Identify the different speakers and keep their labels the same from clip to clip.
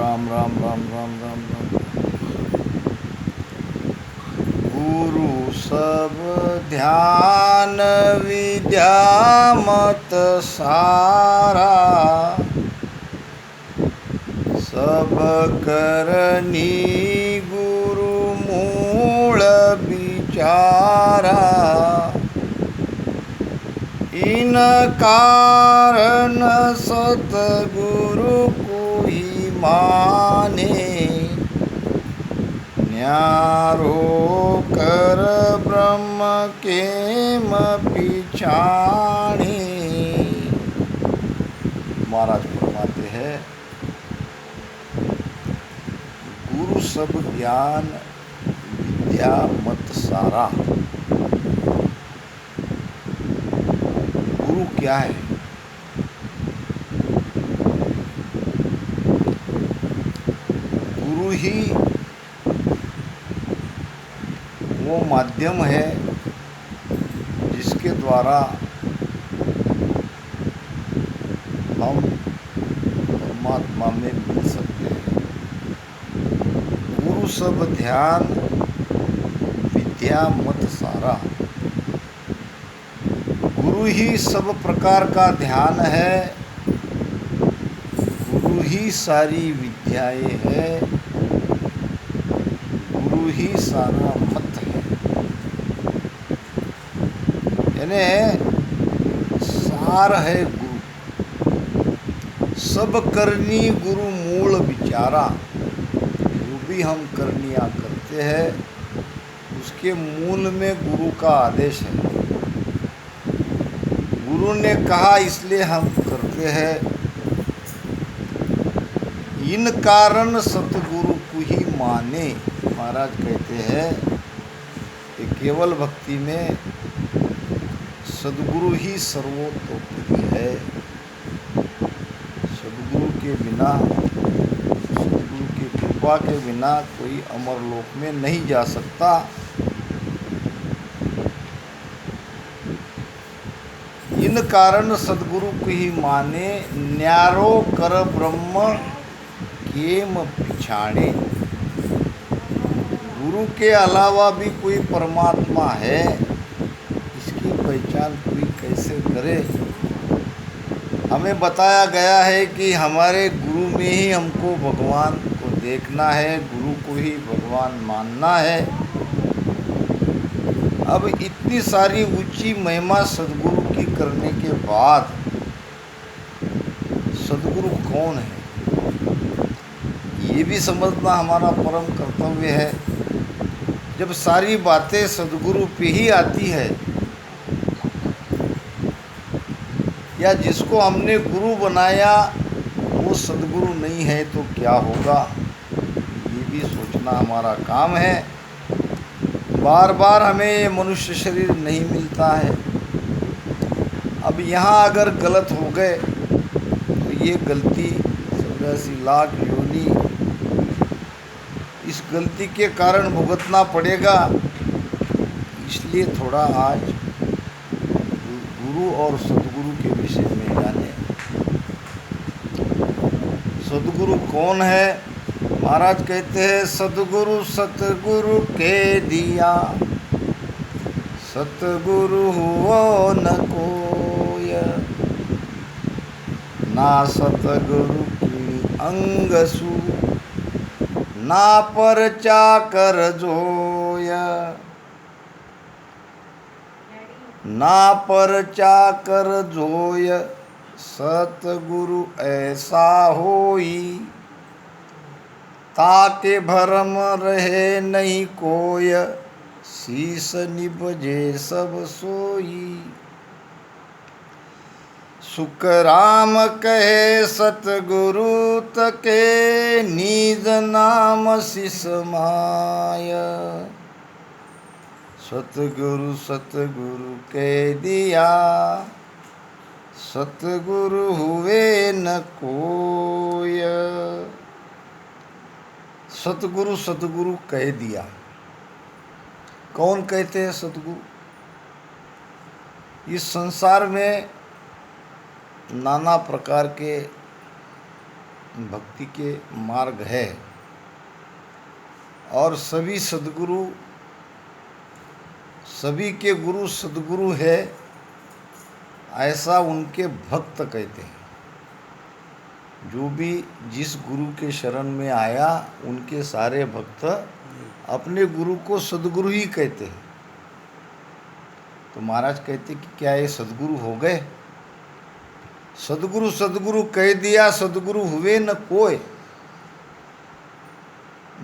Speaker 1: राम राम राम राम राम राम। गुरु सब ध्यान विद्या मत सारा, सब करनी गुरु मूल विचारा। इन कारण सतगुरु को ही माने, न्यारो कर ब्रह्म के पिछाणे। महाराज फरमाते हैं, गुरु सब ज्ञान विद्या मत सारा। गुरु क्या है? गुरु ही वो माध्यम है जिसके द्वारा हम परमात्मा में मिल सकते हैं। गुरु सब ध्यान विद्या मत सारा। गुरु ही सब प्रकार का ध्यान है, गुरु ही सारी विद्याएं है, गुरु ही सारा मत है। यानी सार है गुरु। सब करनी गुरु मूल विचारा। जो भी हम करनिया करते हैं उसके मूल में गुरु का आदेश है। गुरु ने कहा इसलिए हम करते हैं। इन कारण सतगुरु को ही माने। महाराज कहते हैं कि केवल भक्ति में सद्गुरु ही सर्वोत्तम है। सद्गुरु के बिना, सद्गुरु की कृपा के बिना कोई अमरलोक में नहीं जा सकता। इन कारण सद्गुरु को ही माने, न्यारो कर ब्रह्म केम पिछाणे। गुरु के अलावा भी कोई परमात्मा है, इसकी पहचान कोई कैसे करे? हमें बताया गया है कि हमारे गुरु में ही हमको भगवान को देखना है, गुरु को ही भगवान मानना है। अब इतनी सारी ऊंची महिमा सद्गुरु की करने के बाद सद्गुरु कौन है ये भी समझना हमारा परम कर्तव्य है। जब सारी बातें सद्गुरु पे ही आती है, या जिसको हमने गुरु बनाया वो सद्गुरु नहीं है तो क्या होगा, ये भी सोचना हमारा काम है। बार बार हमें ये मनुष्य शरीर नहीं मिलता है। अब यहाँ अगर गलत हो गए तो ये गलती 84 लाख योनि इस गलती के कारण भुगतना पड़ेगा। इसलिए थोड़ा आज गुरु और सद्गुरु के विषय में जाने। सद्गुरु कौन है? महाराज कहते हैं, सद्गुरु सतगुरु के दिया, सतगुरु हुओ न कोय, ना सतगुरु की अंगसु, ना परचा कर जोय, ना परचा कर जोय, सतगुरु ऐसा होई, ताके भरम रहे नहीं कोय, शीस निभजे सब सोई। सुख राम कहे सतगुरु तके, निज नाम शिष माय, सतगुरु सतगुरु कह दिया, सतगुरु हुए न कोय। सतगुरु सतगुरु कह दिया। कौन कहते हैं सतगुरु? इस संसार में नाना प्रकार के भक्ति के मार्ग है और सभी सद्गुरु, सभी के गुरु सद्गुरु है, ऐसा उनके भक्त कहते हैं। जो भी जिस गुरु के शरण में आया उनके सारे भक्त अपने गुरु को सद्गुरु ही कहते हैं। तो महाराज कहते कि क्या ये सद्गुरु हो गए? सद्गुरु सद्गुरु कह दिया, सद्गुरु हुए न कोई।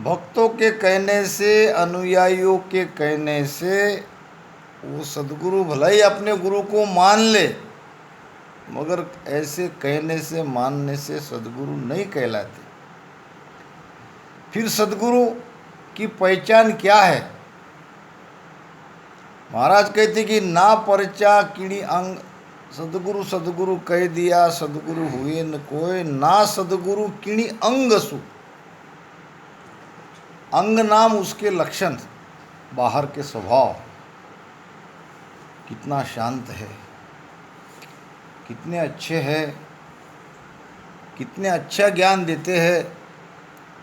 Speaker 1: भक्तों के कहने से, अनुयायियों के कहने से वो सद्गुरु भले ही अपने गुरु को मान ले, मगर ऐसे कहने से, मानने से सद्गुरु नहीं कहलाते। फिर सद्गुरु की पहचान क्या है? महाराज कहते कि ना परचा किणी अंग, सद्गुरु सद्गुरु कह दिया, सद्गुरु हुए न कोई, ना सद्गुरु किणी अंग सु। अंग नाम उसके लक्षण, बाहर के स्वभाव, कितना शांत है, कितने अच्छे हैं, कितने अच्छा ज्ञान देते हैं।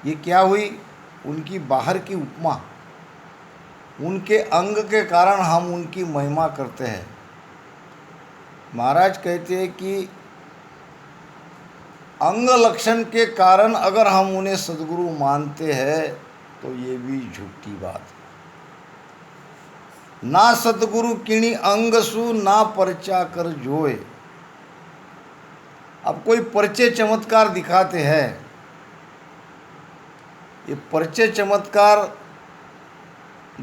Speaker 1: ये क्या हुई? उनकी बाहर की उपमा, उनके अंग के कारण हम उनकी महिमा करते हैं। महाराज कहते हैं कि अंग लक्षण के कारण अगर हम उन्हें सद्गुरु मानते हैं तो ये भी झूठी बात है। ना सद्गुरु किणी अंग सु, ना परचा कर जोए। अब कोई परिचय चमत्कार दिखाते हैं, ये परिचय चमत्कार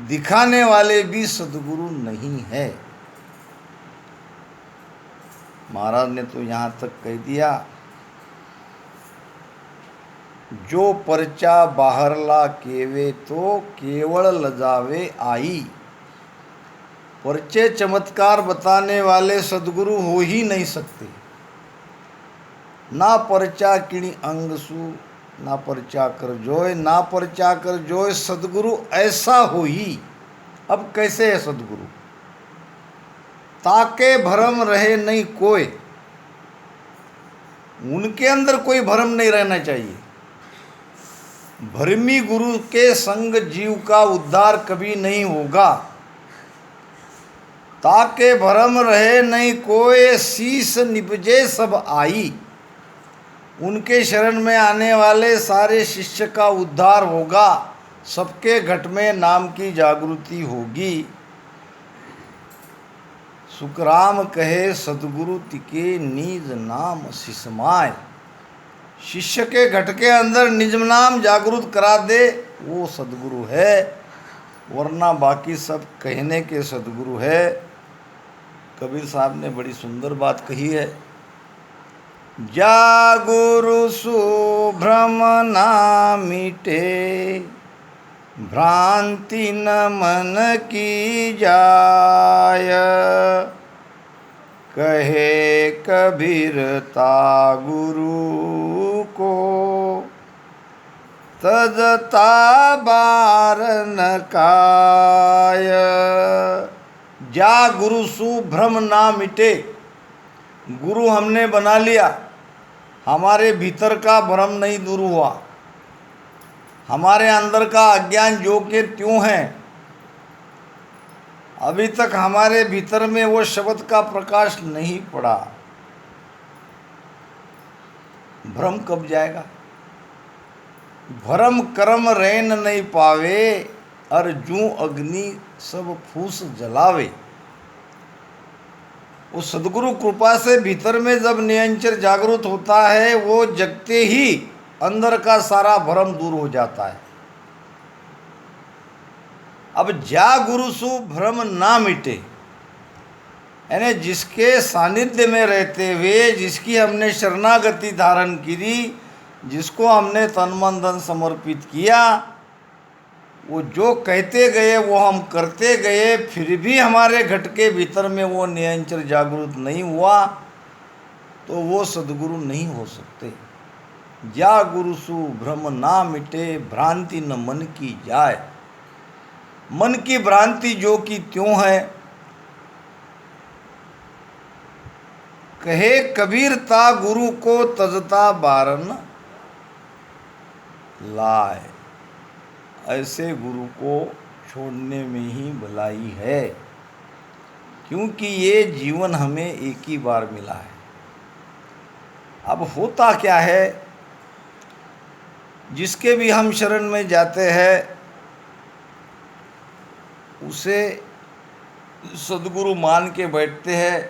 Speaker 1: दिखाने वाले भी सद्गुरु नहीं है। महाराज ने तो यहाँ तक कह दिया, जो परचा बाहरला केवे तो केवल लजावे आई। परिचय चमत्कार बताने वाले सद्गुरु हो ही नहीं सकते। ना परचा किणी अंग सु, ना परचा कर जोय, ना परचा कर जोय, सद्गुरु ऐसा हो ही। अब कैसे है सद्गुरु? ताके भरम रहे नहीं कोई, उनके अंदर कोई भरम नहीं रहना चाहिए। भरमी गुरु के संग जीव का उद्धार कभी नहीं होगा। ताके भरम रहे नहीं कोई, शीस निपजे सब आई। उनके शरण में आने वाले सारे शिष्य का उद्धार होगा, सबके घट में नाम की जागृति होगी। सुखराम कहे सद्गुरु तिके निज नाम सिसमाय। शिष्य के घट के अंदर निज नाम जागृत करा दे, वो सद्गुरु है, वरना बाकी सब कहने के सद्गुरु है। कबीर साहब ने बड़ी सुंदर बात कही है, जागुरु सुभ्रम ना मिटे, भ्रांति न मन की जाय। कहे कबीर ता गुरु को, तजता बारन काय। जा गुरु सु भ्रम ना मिटे। गुरु हमने बना लिया, हमारे भीतर का भ्रम नहीं दूर हुआ, हमारे अंदर का अज्ञान जो के त्यों है। अभी तक हमारे भीतर में वो शब्द का प्रकाश नहीं पड़ा। भ्रम कब जाएगा? भरम कर्म रैन नहीं पावे, और जू अग्नि सब फूस जलावे। वो सद्गुरु कृपा से भीतर में जब निरंतर जागृत होता है, वो जगते ही अंदर का सारा भ्रम दूर हो जाता है। अब जा गुरु सु भ्रम ना मिटे, यानी जिसके सानिध्य में रहते हुए, जिसकी हमने शरणागति धारण की, जिसको हमने तन मन धन समर्पित किया, वो जो कहते गए वो हम करते गए, फिर भी हमारे घट के भीतर में वो निरंतर जागृत नहीं हुआ, तो वो सद्गुरु नहीं हो सकते। जा गुरु सु भ्रम ना मिटे, भ्रांति न मन की जाए। मन की भ्रांति जो कि त्यों है। कहे कबीर ता गुरु को तजता बारन लाए। ऐसे गुरु को छोड़ने में ही भलाई है, क्योंकि ये जीवन हमें एक ही बार मिला है। अब होता क्या है, जिसके भी हम शरण में जाते हैं उसे सद्गुरु मान के बैठते हैं,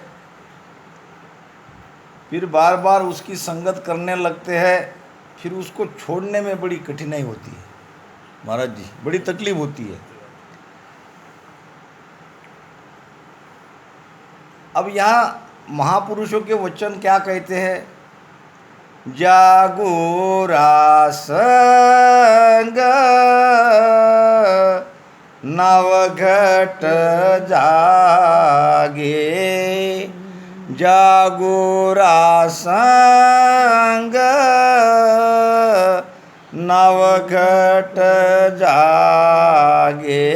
Speaker 1: फिर बार बार उसकी संगत करने लगते हैं, फिर उसको छोड़ने में बड़ी कठिनाई होती है महाराज जी, बड़ी तकलीफ होती है। अब यहाँ महापुरुषों के वचन क्या कहते हैं, जागो रासंग नवघट जागे, जागो रासंग नवघट जागे,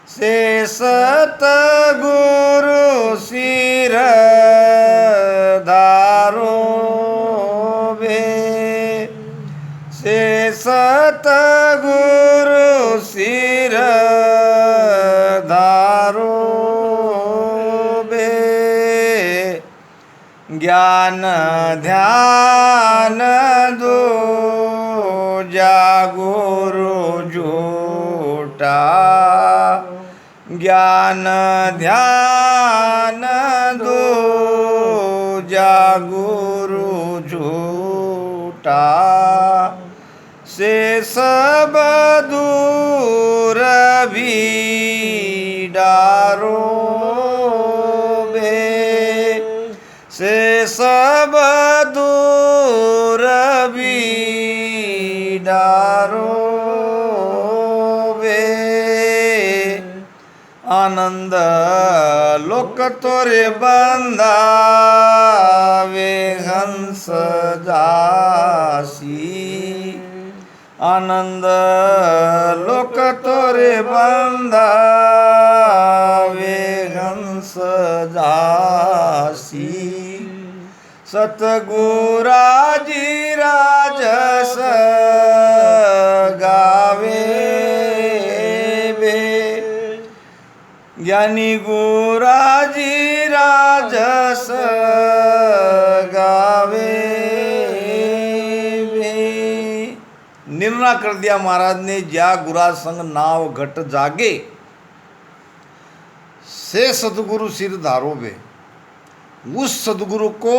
Speaker 1: से सतगुरु सिर धारो बे, से सतगुरु सिर धारो बे, ज्ञान ध्यान दो जागुरु झूठा, ज्ञान ध्यान दो जागुरु झूठा, से सब दूर भी डारो बे, से सब दूर भी डारो बे, आनंद लोक तोरे बंदावे हंस जासी, आनंद लोक तोरे बंदावे हंस जासी, सतगुराजी राजस गावे बे, ज्ञानी गुराजी राजस गावे बे। निर्णय कर दिया महाराज ने, जा गुरा संग नाव घट जागे, से सतगुरु सिर धारो बे। उस सदगुरु को,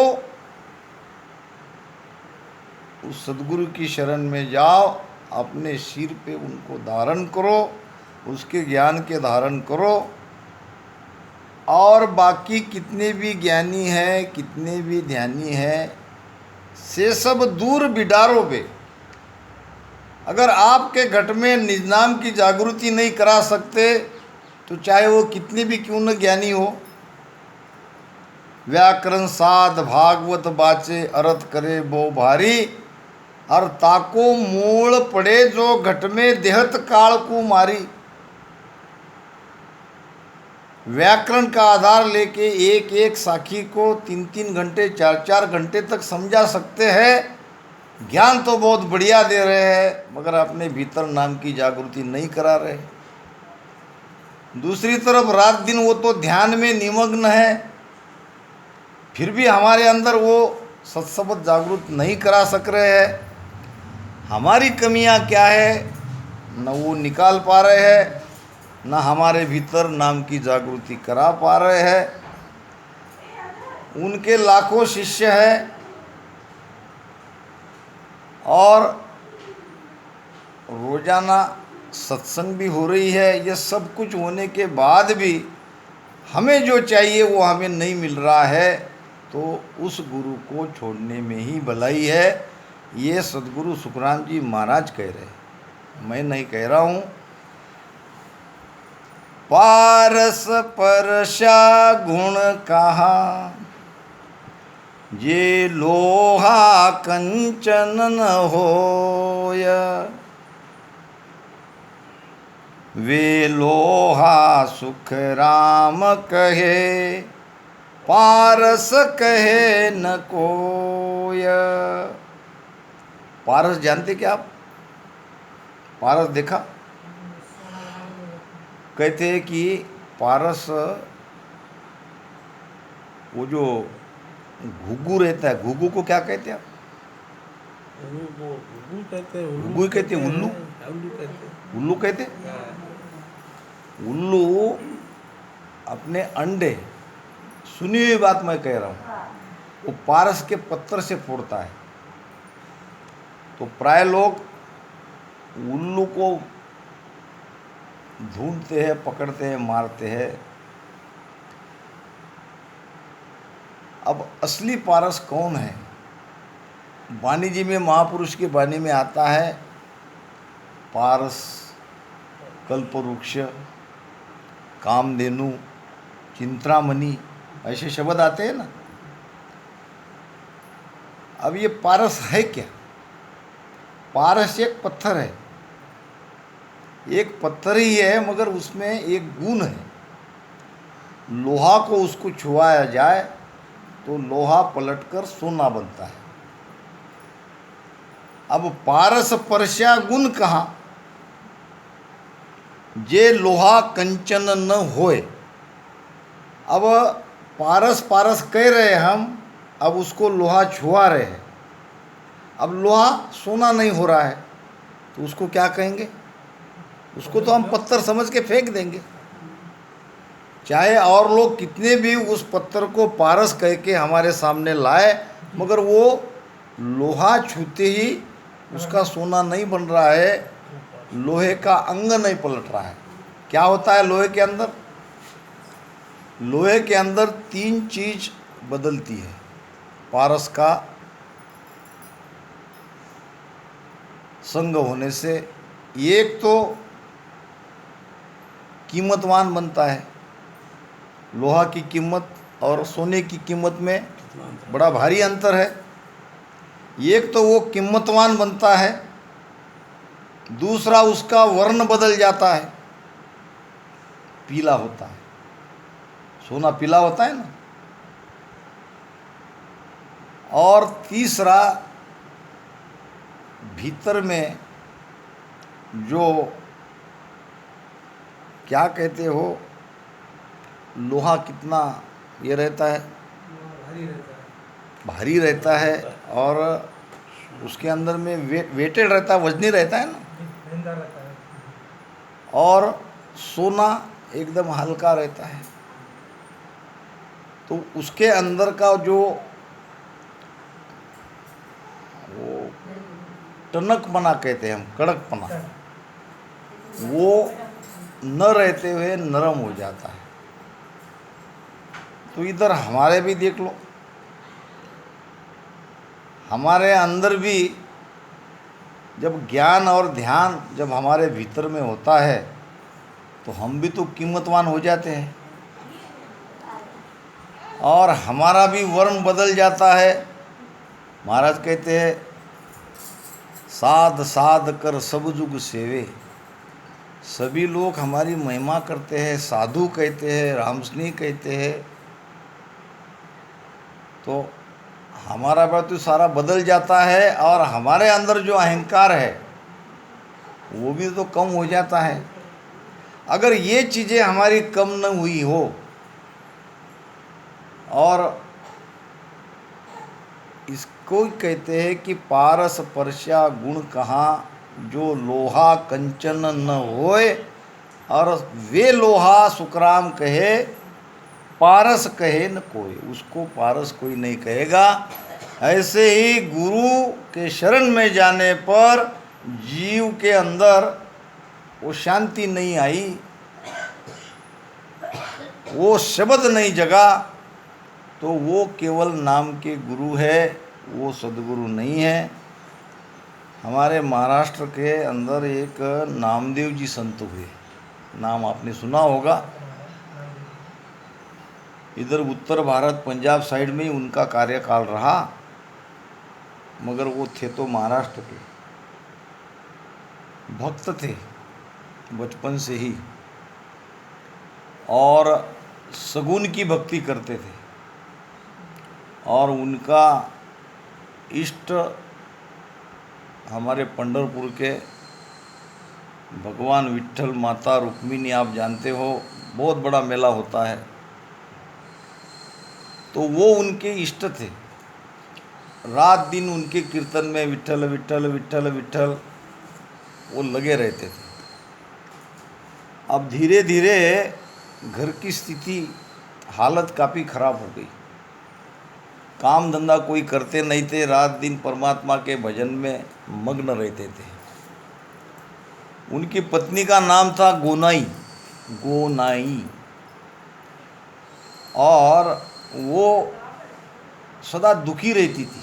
Speaker 1: उस सदगुरु की शरण में जाओ, अपने सिर पे उनको धारण करो, उसके ज्ञान के धारण करो, और बाकी कितने भी ज्ञानी हैं, कितने भी ध्यानी हैं, से सब दूर बिडारो बे। अगर आपके घट में निज नाम की जागृति नहीं करा सकते तो चाहे वो कितने भी क्यों न ज्ञानी हो, व्याकरण साध भागवत बाचे अर्थ करे बो भारी, और ताको मूल पड़े जो घट में देहत काल को मारी। व्याकरण का आधार लेके एक एक साखी को 3-3 घंटे 4-4 घंटे तक समझा सकते हैं, ज्ञान तो बहुत बढ़िया दे रहे हैं, मगर अपने भीतर नाम की जागृति नहीं करा रहे। दूसरी तरफ रात दिन वो तो ध्यान में निमग्न है, फिर भी हमारे अंदर वो सत्सबद जागृत नहीं करा सक रहे हैं। हमारी कमियां क्या है, न वो निकाल पा रहे हैं, न हमारे भीतर नाम की जागृति करा पा रहे हैं। उनके लाखों शिष्य हैं और रोजाना सत्संग भी हो रही है। ये सब कुछ होने के बाद भी हमें जो चाहिए वो हमें नहीं मिल रहा है, तो उस गुरु को छोड़ने में ही भलाई है। ये सद्गुरु सुखराम जी महाराज कह रहे हैं, मैं नहीं कह रहा हूँ। पारस परशा गुण कहा, जे लोहा कंचन न होय, वे लोहा सुख राम कहे, पारस कहे न कोय। पारस जानते क्या आप? पारस देखा? कहते हैं कि पारस वो जो घुघू रहता है, घुघू को क्या कहते हैं आप?
Speaker 2: उल्लू कहते हैं,
Speaker 1: घुघू ही कहते हैं, उल्लू?
Speaker 2: उल्लू कहते हैं।
Speaker 1: उल्लू कहते हैं?
Speaker 2: हाँ।
Speaker 1: उल्लू अपने अंडे, सुनी हुई बात मैं कह रहा हूँ, वो पारस के पत्थर से फोड़ता है। तो प्राय लोग उल्लू को ढूंढते हैं, पकड़ते हैं, मारते हैं। अब असली पारस कौन है? वाणी जी में, महापुरुष की वाणी में आता है पारस, कल्पवृक्ष, कामधेनु, चिंतामणि, ऐसे शब्द आते हैं ना। अब ये पारस है क्या? पारस एक पत्थर है, एक पत्थर ही है, मगर उसमें एक गुण है। लोहा को उसको छुआया जाए तो लोहा पलटकर सोना बनता है। अब पारस परस्या गुण कहा, जे लोहा कंचन न होए। अब पारस पारस कह रहे हम, अब उसको लोहा छुआ रहे हैं, अब लोहा सोना नहीं हो रहा है, तो उसको क्या कहेंगे? उसको तो हम पत्थर समझ के फेंक देंगे। चाहे और लोग कितने भी उस पत्थर को पारस कह के हमारे सामने लाए, मगर वो लोहा छूते ही उसका सोना नहीं बन रहा है, लोहे का अंग नहीं पलट रहा है। क्या होता है लोहे के अंदर? लोहे के अंदर 3 चीज बदलती है पारस का संग होने से। एक तो कीमतवान बनता है, लोहा की कीमत और सोने की कीमत में बड़ा भारी अंतर है। एक तो वो कीमतवान बनता है, दूसरा उसका वर्ण बदल जाता है, पीला होता है। सोना पीला होता है ना। और तीसरा, भीतर में जो क्या कहते हो, लोहा कितना ये रहता है, भारी रहता है, और उसके अंदर में वेटेड रहता है, वजनी रहता है ना। और सोना एकदम हल्का रहता है। तो उसके अंदर का जो वो टनकपना कहते हैं हम, कड़कपना, वो न रहते हुए नरम हो जाता है। तो इधर हमारे भी देख लो, हमारे अंदर भी जब ज्ञान और ध्यान जब हमारे भीतर में होता है, तो हम भी तो कीमतवान हो जाते हैं, और हमारा भी वर्ण बदल जाता है। महाराज कहते हैं, साध साध कर सब जुग सेवे। सभी लोग हमारी महिमा करते हैं, साधु कहते हैं, रामस्नेही कहते हैं। तो हमारा बात तो सारा बदल जाता है, और हमारे अंदर जो अहंकार है वो भी तो कम हो जाता है। अगर ये चीज़ें हमारी कम न हुई हो, और इसको कहते हैं कि पारस परस्या गुण कहाँ, जो लोहा कंचन न होए, और वे लोहा सुखराम कहे, पारस कहे न कोई। उसको पारस कोई नहीं कहेगा। ऐसे ही गुरु के शरण में जाने पर जीव के अंदर वो शांति नहीं आई, वो शब्द नहीं जगा, तो वो केवल नाम के गुरु है, वो सदगुरु नहीं है। हमारे महाराष्ट्र के अंदर एक नामदेव जी संत हुए, नाम आपने सुना होगा। इधर उत्तर भारत, पंजाब साइड में ही उनका कार्यकाल रहा, मगर वो थे तो महाराष्ट्र के। भक्त थे बचपन से ही, और सगुन की भक्ति करते थे, और उनका इष्ट हमारे पंढरपुर के भगवान विट्ठल माता रुक्मिणी आप जानते हो, बहुत बड़ा मेला होता है। तो वो उनके इष्ट थे। रात दिन उनके कीर्तन में विट्ठल विट्ठल विट्ठल विट्ठल वो लगे रहते थे। अब धीरे धीरे घर की स्थिति हालत काफ़ी खराब हो गई। काम धंधा कोई करते नहीं थे, रात दिन परमात्मा के भजन में मग्न रहते थे। उनकी पत्नी का नाम था गोनाई, गोनाई। और वो सदा दुखी रहती थी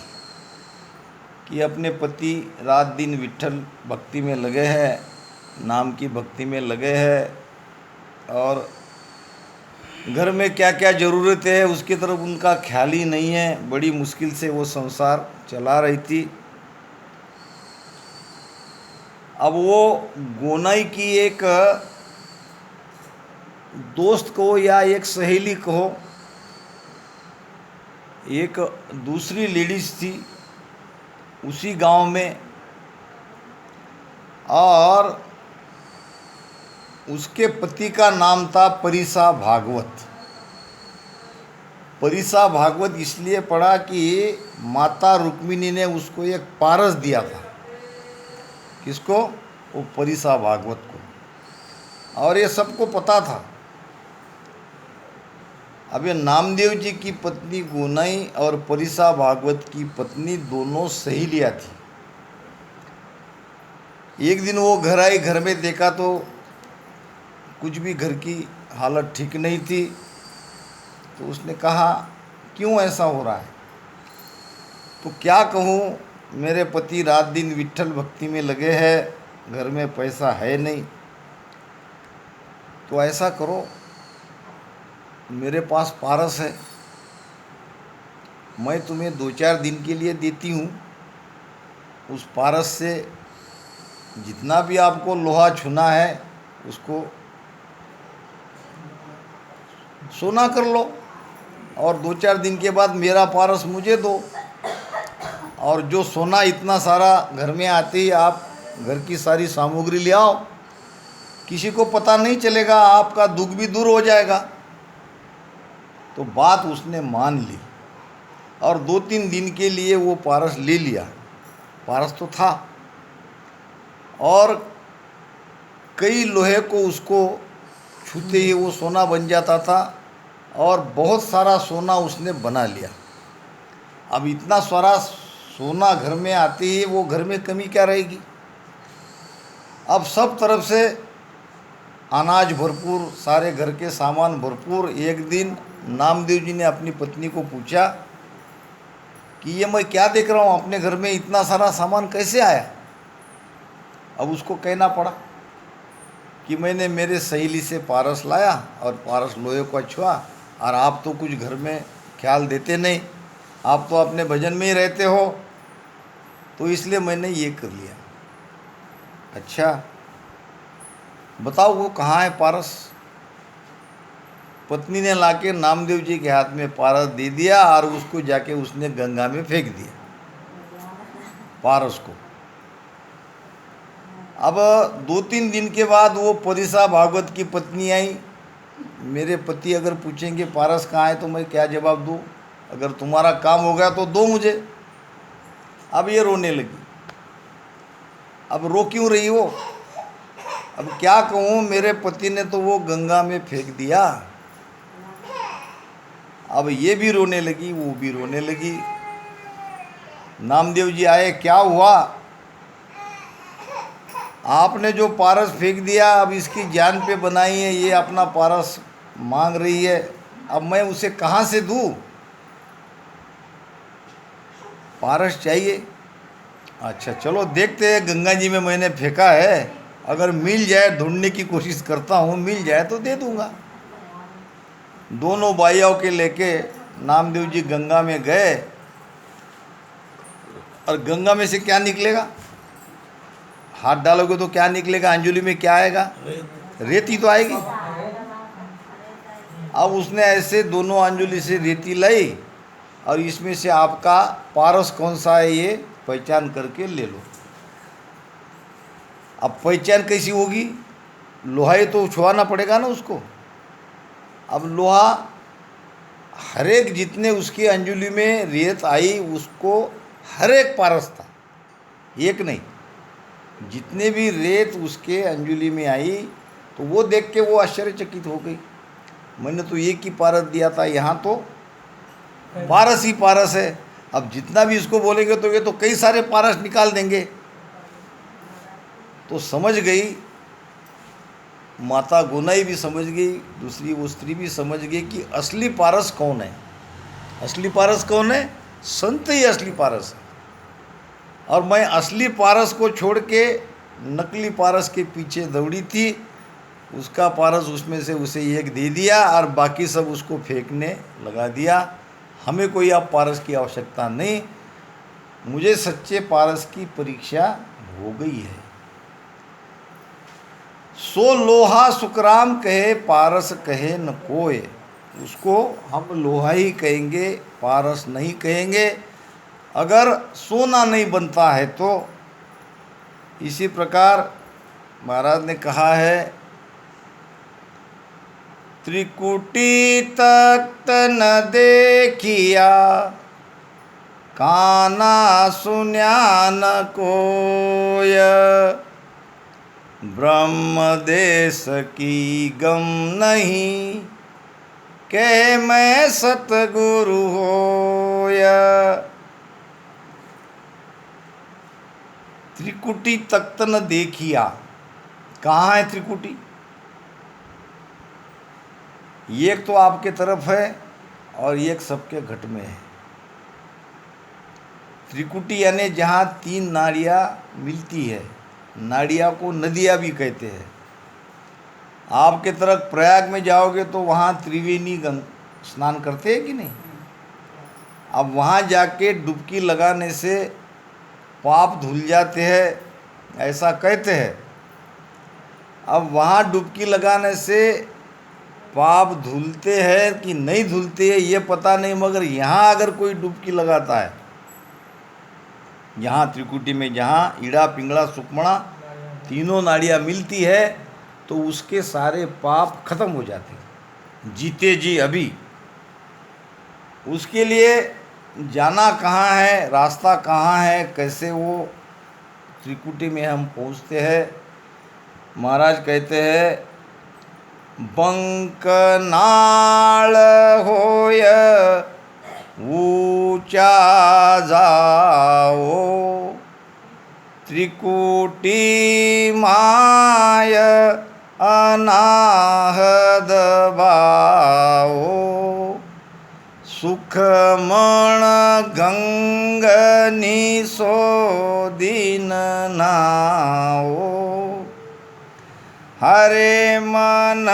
Speaker 1: कि अपने पति रात दिन विट्ठल भक्ति में लगे हैं, नाम की भक्ति में लगे हैं, और घर में क्या क्या ज़रूरत है उसकी तरफ उनका ख्याल ही नहीं है। बड़ी मुश्किल से वो संसार चला रही थी। अब वो गोनाई की एक दोस्त को या एक सहेली को, एक दूसरी लेडीज़ थी उसी गांव में, और उसके पति का नाम था परिसा भागवत। परिसा भागवत इसलिए पड़ा कि माता रुक्मिणी ने उसको एक पारस दिया था। किसको? वो परिसा भागवत को। और ये सबको पता था। अब ये नामदेव जी की पत्नी गोनाई और परिसा भागवत की पत्नी दोनों सहेलियाँ थी। एक दिन वो घर आई, घर में देखा तो कुछ भी घर की हालत ठीक नहीं थी। तो उसने कहा क्यों ऐसा हो रहा है? तो क्या कहूँ, मेरे पति रात दिन विट्ठल भक्ति में लगे हैं, घर में पैसा है नहीं। तो ऐसा करो, मेरे पास पारस है, मैं तुम्हें 2-4 दिन के लिए देती हूँ। उस पारस से जितना भी आपको लोहा छूना है उसको सोना कर लो, और 2-4 दिन के बाद मेरा पारस मुझे दो। और जो सोना इतना सारा घर में आते ही आप घर की सारी सामग्री ले आओ, किसी को पता नहीं चलेगा, आपका दुख भी दूर हो जाएगा। तो बात उसने मान ली और 2-3 दिन के लिए वो पारस ले लिया। पारस तो था, और कई लोहे को उसको छूते ही वो सोना बन जाता था, और बहुत सारा सोना उसने बना लिया। अब इतना सारा सोना घर में आते ही वो घर में कमी क्या रहेगी? अब सब तरफ से अनाज भरपूर, सारे घर के सामान भरपूर। एक दिन नामदेव जी ने अपनी पत्नी को पूछा कि ये मैं क्या देख रहा हूँ, अपने घर में इतना सारा सामान कैसे आया? अब उसको कहना पड़ा कि मैंने मेरे सहेली से पारस लाया और पारस लोहे को छुआ, और आप तो कुछ घर में ख्याल देते नहीं, आप तो अपने भजन में ही रहते हो, तो इसलिए मैंने ये कर लिया। अच्छा बताओ वो कहाँ है पारस? पत्नी ने लाके नामदेव जी के हाथ में पारस दे दिया, और उसको जाके उसने गंगा में फेंक दिया, पारस को। अब 2-3 दिन के बाद वो परिसा भागवत की पत्नी आई। मेरे पति अगर पूछेंगे पारस कहाँ है तो मैं क्या जवाब दूँ? अगर तुम्हारा काम हो गया तो दो मुझे। अब ये रोने लगी। अब रो क्यों रही हो? अब क्या कहूँ, मेरे पति ने तो वो गंगा में फेंक दिया। अब ये भी रोने लगी, वो भी रोने लगी। नामदेव जी आए, क्या हुआ? आपने जो पारस फेंक दिया, अब इसकी जान पे बनाई है, ये अपना पारस मांग रही है, अब मैं उसे कहाँ से दूँ? पारस चाहिए। अच्छा चलो देखते हैं, गंगा जी में मैंने फेंका है, अगर मिल जाए, ढूंढने की कोशिश करता हूँ, मिल जाए तो दे दूँगा। दोनों भाइयों के लेके नामदेव जी गंगा में गए, और गंगा में से क्या निकलेगा? हाथ डालोगे तो क्या निकलेगा? अंजलि में क्या आएगा? रेती तो आएगी। अब उसने ऐसे दोनों अंजलि से रेती लाई, और इसमें से आपका पारस कौन सा है ये पहचान करके ले लो। अब पहचान कैसी होगी? लोहा ही तो छुआना पड़ेगा ना उसको। अब लोहा हर एक जितने उसकी अंजुली में रेत आई उसको हर एक पारस था, एक नहीं, जितने भी रेत उसके अंजुली में आई तो वो देख के वो आश्चर्यचकित हो गई। मैंने तो एक ही पारस दिया था, यहाँ तो पारस ही पारस है। अब जितना भी इसको बोलेंगे तो ये तो कई सारे पारस निकाल देंगे। तो समझ गई माता गोनाई भी समझ गई, दूसरी वो स्त्री भी समझ गई कि असली पारस कौन है। असली पारस कौन है? संत ही असली पारस है। और मैं असली पारस को छोड़ के नकली पारस के पीछे दौड़ी थी। उसका पारस उसमें से उसे एक दे दिया और बाकी सब उसको फेंकने लगा दिया। हमें कोई अब पारस की आवश्यकता नहीं, मुझे सच्चे पारस की परीक्षा हो गई है। सो लोहा सुखराम कहे पारस कहे न कोय। उसको हम लोहा ही कहेंगे, पारस नहीं कहेंगे, अगर सोना नहीं बनता है तो। इसी प्रकार महाराज ने कहा है, त्रिकुटी तख्त न देखिया काना सुन्या न कोय। ब्रह्म देश की गम नहीं कह मैं सतगुरु होया। त्रिकुटी तख्त न देखिया, कहाँ है त्रिकुटी? एक तो आपके तरफ है और एक सबके घट में है। त्रिकुटी यानी जहाँ तीन नाड़ियाँ मिलती है, नाड़ियाँ को नदियाँ भी कहते हैं। आपके तरफ प्रयाग में जाओगे तो वहाँ त्रिवेणी स्नान करते हैं कि नहीं? अब वहाँ जाके डुबकी लगाने से पाप धुल जाते हैं, ऐसा कहते हैं। अब वहाँ डुबकी लगाने से पाप धुलते हैं कि नहीं धुलते हैं ये पता नहीं, मगर यहाँ अगर कोई डुबकी लगाता है, यहाँ त्रिकुटी में जहाँ ईड़ा पिंगला सुकमणा तीनों नाड़ियाँ मिलती है तो उसके सारे पाप खत्म हो जाते हैं जीते जी अभी। उसके लिए जाना कहाँ है, रास्ता कहाँ है, कैसे वो त्रिकुटी में हम पहुँचते हैं? महाराज कहते हैं, बंक नाल होय ऊंचा जाओ, त्रिकुटी माय अनाहद बाओ। सुखमण गंगनी सो दिन नाओ। हरे मन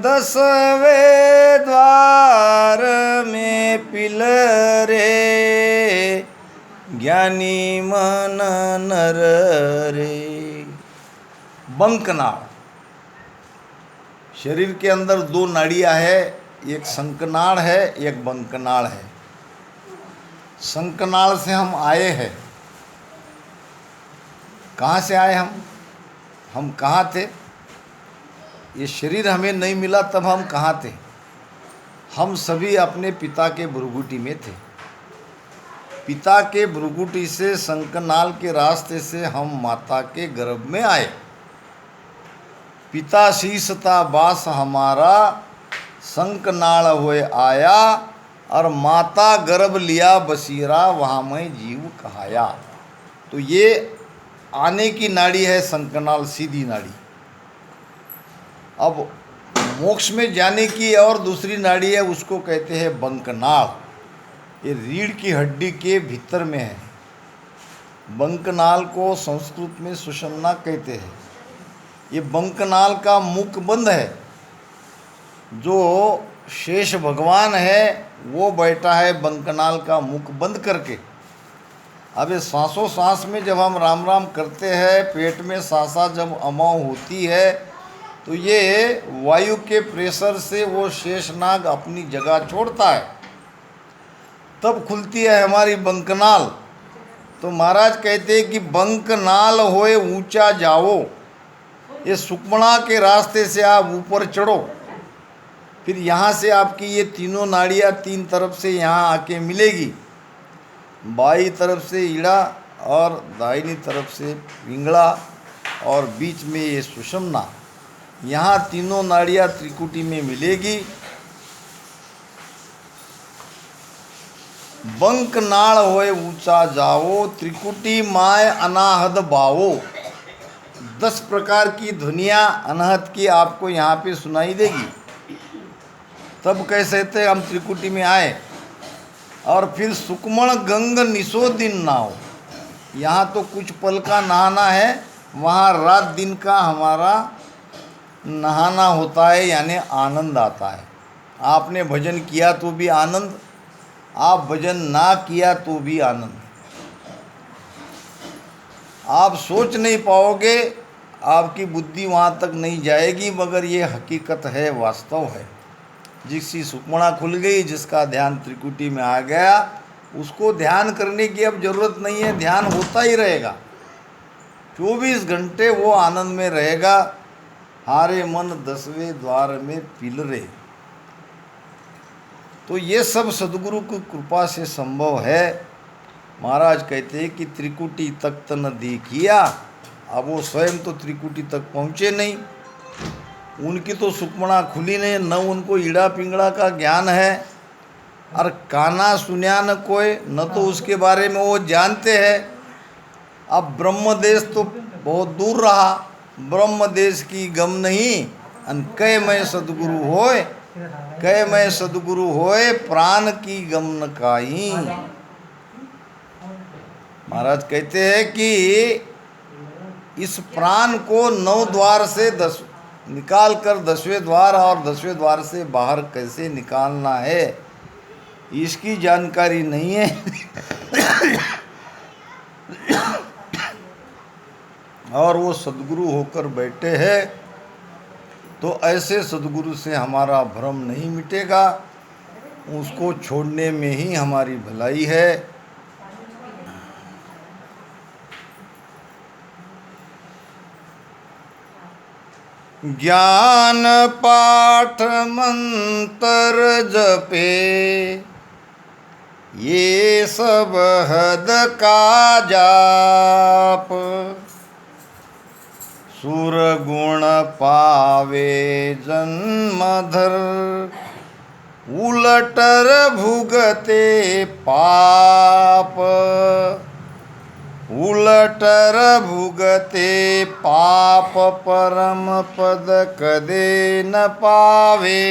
Speaker 1: दसवे द्वार में पिलरे, ज्ञानी मन नर रे। बंकनाड़, शरीर के अंदर दो नाड़ियाँ है, एक संकनाड़ है एक बंकनाड़ है। संकनाड़ से हम आए हैं। कहाँ से आए हम कहाँ थे? ये शरीर हमें नहीं मिला तब हम कहाँ थे? हम सभी अपने पिता के भ्रुकुटी में थे। पिता के भ्रुकुटी से संकनाल के रास्ते से हम माता के गर्भ में आए। पिता शीसता बास हमारा संकनाल हुए आया, और माता गर्भ लिया बसीरा वहाँ मैं जीव कहाया। तो ये आने की नाड़ी है संकनाल, सीधी नाड़ी। अब मोक्ष में जाने की और दूसरी नाड़ी है, उसको कहते हैं बंकनाल। ये रीढ़ की हड्डी के भीतर में है। बंकनाल को संस्कृत में सुषुम्ना कहते हैं। ये बंकनाल का मुख बंद है। जो शेष भगवान है वो बैठा है बंकनाल का मुख बंद करके। अब ये सांसों सांस में जब हम राम राम करते हैं, पेट में सांसा जब अमाव होती है तो ये वायु के प्रेशर से वो शेषनाग अपनी जगह छोड़ता है, तब खुलती है हमारी बंकनाल। तो महाराज कहते हैं कि बंकनाल होए ऊंचा जाओ। ये सुक्मणा के रास्ते से आप ऊपर चढ़ो, फिर यहाँ से आपकी ये तीनों नाड़ियाँ तीन तरफ से यहाँ आके मिलेगी। बाई तरफ से ईड़ा और दाहिनी तरफ से पिंगला और बीच में ये सुषमना, यहाँ तीनों नाड़ियाँ त्रिकुटी में मिलेगी। बंक नाड़ होए ऊंचा जाओ, त्रिकुटी माय अनाहद बावो। 10 प्रकार की ध्वनियाँ अनहद की आपको यहाँ पे सुनाई देगी। तब कैसे थे हम त्रिकुटी में आए। और फिर सुकमण गंग निशो दिन नाव, यहाँ तो कुछ पल का नहाना है, वहाँ रात दिन का हमारा नहाना होता है, यानी आनंद आता है। आपने भजन किया तो भी आनंद, आप भजन ना किया तो भी आनंद। आप सोच नहीं पाओगे, आपकी बुद्धि वहाँ तक नहीं जाएगी, मगर ये हकीकत है, वास्तव है। जिसकी सुक्मणा खुल गई, जिसका ध्यान त्रिकुटी में आ गया, उसको ध्यान करने की अब ज़रूरत नहीं है, ध्यान होता ही रहेगा। 24 घंटे वो आनंद में रहेगा। हारे मन 10वें द्वार में पिलरे। तो ये सब सदगुरु की कृपा से संभव है। महाराज कहते हैं कि त्रिकुटी तक त न देखिया। अब वो स्वयं तो त्रिकुटी तक पहुँचे नहीं, उनकी तो सुक्मणा खुली नहीं, न उनको ईड़ा पिंगड़ा का ज्ञान है, और काना सुन्या न कोई, न तो उसके बारे में वो जानते हैं। अब ब्रह्म देश तो बहुत दूर रहा, ब्रह्म देश की गम नहीं, अन कह मैं सदगुरु होए, कह मैं सदगुरु होए, प्राण की गम न काई। महाराज कहते हैं कि इस प्राण को 9 द्वार से 10 निकाल कर 10वें द्वार और 10वें द्वार से बाहर कैसे निकालना है, इसकी जानकारी नहीं है। और वो सदगुरु होकर बैठे हैं, तो ऐसे सदगुरु से हमारा भ्रम नहीं मिटेगा, उसको छोड़ने में ही हमारी भलाई है। ज्ञान पाठ मंत्र जपे, ये सब हद का जाप, सुर गुण पावे जन्मधर, उलटर भुगते पाप, उलटर भुगते पाप, परम पद कदे न पावे।